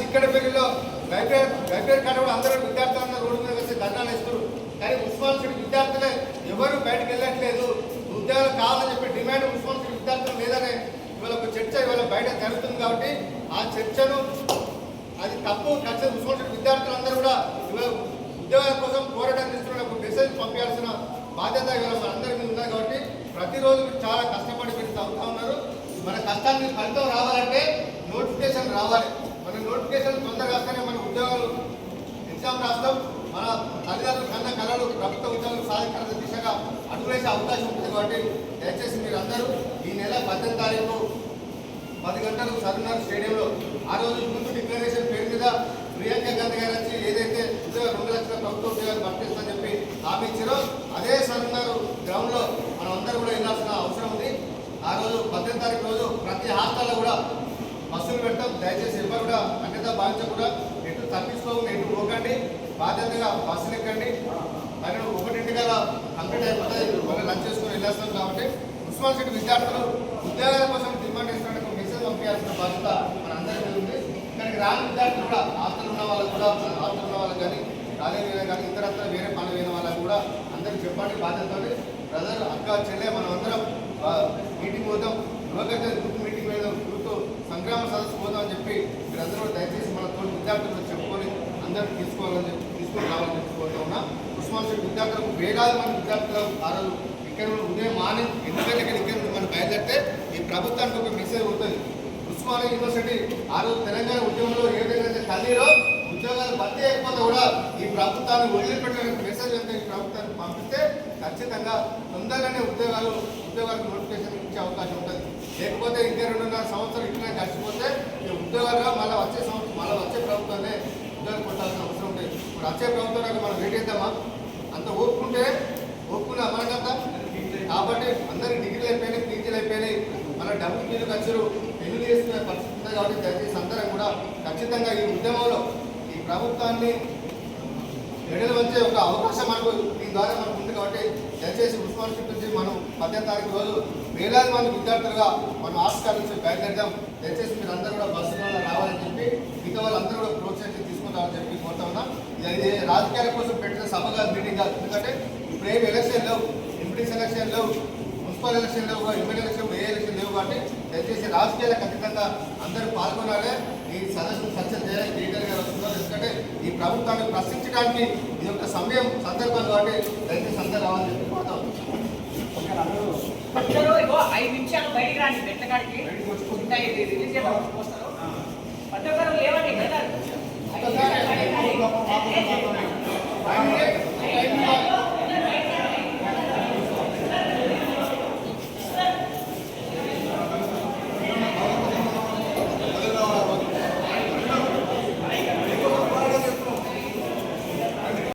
చిక్కడపల్లిలో గైపేర్ కాడ కూడా అందరూ విద్యార్థులందరూ రోడ్డు మీద వచ్చి ధర్నాలు ఇస్తారు. కానీ ఉస్మాన్ సిటీ విద్యార్థులే ఎవరు బయటకు వెళ్ళట్లేదు. ఉద్యోగాలు కావాలని చెప్పి డిమాండ్ ఉస్మాన్ సిటీ విద్యార్థులు లేదనే ఇవాళ ఒక చర్చ ఇవాళ బయట జరుగుతుంది. కాబట్టి ఆ చర్చను అది తప్పు ఖచ్చితంగా ఉస్మాన్ సిటీ విద్యార్థులందరూ కూడా ఇవాళ ఉద్యోగాల కోసం పోరాటం చేస్తున్న ఒక మెసేజ్ పంపించాల్సిన బాధ్యత ఇవాళ మన అందరి మీద ఉంది. కాబట్టి ప్రతిరోజు చాలా కష్టపడి పెట్టి అవుతా ఉన్నారు. మన కష్టానికి ఫలితం రావాలంటే నోటిఫికేషన్ రావాలి. మన నోటిఫికేషన్ తొందరగా వస్తేనే మన ఉద్యోగాలు ఎగ్జామ్ రాస్తాం. మన తల్లిదండ్రులు కన్నా కళలు ప్రభుత్వ ఉద్యోగాలు సాధికారత దిశగా అడుగులేసే అవకాశం ఉంటుంది. కాబట్టి దయచేసి మీరు అందరూ ఈ నెల 18 తారీఖు 10 గంటలకు సరూనగర్ స్టేడియంలో ఆ రోజు ముందు డిక్లరేషన్ పేరు మీద ప్రియాంక గాంధీ గారు వచ్చి ఏదైతే ఉద్యోగాలు 2 లక్షల ప్రభుత్వ ఉద్యోగాలు భర్తీస్తామని చెప్పి హామీ ఇచ్చారో అదే సరూనగర్ గ్రౌండ్లో మనం అందరూ కూడా వెళ్ళాల్సిన అవసరం ఉంది. ఆ రోజు 18 తారీఖు రోజు ప్రతి హాస్టల్లో కూడా బస్సులు పెడతాం. దయచేసి ఎవరు కూడా అన్యత భావించకుండా ఎటు తప్పించుకోకుండా ఎటు పోకండి, బాధ్యతగా బస్సులు ఎక్కండి. మరి 1 గంటల కంప్లీట్ అయిపోతుంది. మళ్ళీ లంచ్ చేసుకొని వెళ్ళేస్తాం. కాబట్టి ఉస్మాన్ సిటీ విద్యార్థులు ఉద్యోగాల కోసం డిమాండ్ చేస్తున్న మెసేజ్ పంపించాల్సిన బాధ్యత మన అందరికీ ఉంది. ఇక్కడికి రాని విద్యార్థులు కూడా హాస్టల్ ఉన్న వాళ్ళకు కూడా హాస్టల్ ఉన్న వాళ్ళకి కానీ కాలేజీ కానీ ఇతరత్ర వేరే పనులు వేరే వాళ్ళకి కూడా అందరికి చెప్పండి బాధ్యత. బ్రదర్ అక్క చెల్లె మనం అందరం మీటింగ్ పోతాం, యువగత గ్రూప్ మీటింగ్ మీద యూత్ సంగ్రామ సదస్సు పోతాం అని చెప్పి మీరందరూ దయచేసి మన తోటి విద్యార్థులు చెప్పుకొని అందరూ తీసుకొని రావాలని చెప్పుకుంటూ ఉన్నా. ఉస్మాన్ సిటీ విద్యార్థులకు వేలాది మంది విద్యార్థులు ఆ రోజు ఇక్కడ ఉదయం మార్నింగ్ 8 గంటలకి ఇక్కడ మనం బయలుదేరితే ఈ ప్రభుత్వానికి ఒక మెసేజ్ ఉంటుంది. ఉస్మానియా యూనివర్సిటీ ఆ రోజు తెలంగాణ ఉద్యమంలో ఏ విధంగా తల్లిలో ఉద్యోగాలు భర్తీ అయిపోతే కూడా ఈ ప్రభుత్వాన్ని వదిలిపెట్టిన మెసేజ్ అంటే ఈ ప్రభుత్వానికి పంపిస్తే ఖచ్చితంగా తొందరగానే ఉద్యోగాలకు నోటిఫికేషన్ ఇచ్చే అవకాశం ఉంటుంది. లేకపోతే ఇంకా 2.5 సంవత్సరాలు ఇట్లా గడిచిపోతే ఈ ఉద్యోగాలుగా మళ్ళీ వచ్చే ప్రభుత్వాన్ని ఉద్యోగం కొట్టాల్సిన అవసరం ఉంటుంది. ఇప్పుడు వచ్చే ప్రభుత్వానికి మనం వెయిట్ చేద్దామా? అంత ఒప్పుకున్నా మనకంతా. కాబట్టి అందరికి డిగ్రీలు అయిపోయినాయి, పీజీలు అయిపోయినాయి, మన డబ్బులు మీద ఖర్చులు పెళ్లి చేసుకునే పరిస్థితి ఉంది. కాబట్టి దయచేసి అందరం కూడా ఖచ్చితంగా ఈ ఉద్యమంలో ఈ ప్రభుత్వాన్ని ఎడలు వచ్చే ఒక అవకాశం మనకు దీని ద్వారా మనకు ఉంది. కాబట్టి దయచేసి ఉస్మాన్ సిటీ నుంచి మనం 18 తారీఖు రోజు వేలాది మంది విద్యార్థులుగా మనం ఆస్కార్ నుంచి బయలుదేరదాం. దయచేసి మీరు అందరూ కూడా బస్సులో రావాలని చెప్పి మిగతా వాళ్ళందరూ కూడా ప్రోత్సహించి తీసుకుంటామని చెప్పి కోరుతా ఉన్నా. ఇది రాజకీయాల కోసం పెట్టిన సభగా మీటింగ్ కాదు. ఎందుకంటే ఇప్పుడు ఏమి ఎలక్షన్ లేవు, ఎంపీటీసీ ఎలక్షన్ లేవు, మున్సిపల్ ఎలక్షన్ లేవు, ఎమ్మెల్యే ఎలక్షన్ ఏ ఎలక్షన్ లేవు. కాబట్టి దయచేసి రాజకీయాలకు ఖచ్చితంగా అందరూ పాల్గొనాలి. ఈ సదస్సును సక్సెస్ చేయాలి. డీటెయిల్ గా వస్తున్నారు. ఎందుకంటే ఈ ప్రభుత్వాన్ని ప్రశ్నించడానికి ఇది ఒక సమయం సందర్భం. కాబట్టి దయచేసి అందరూ రావాలని చెప్పి కోరుతాం. 5 నిమిషాలు బయటికి రాండి. పెట్టగాడికి రిలీజ్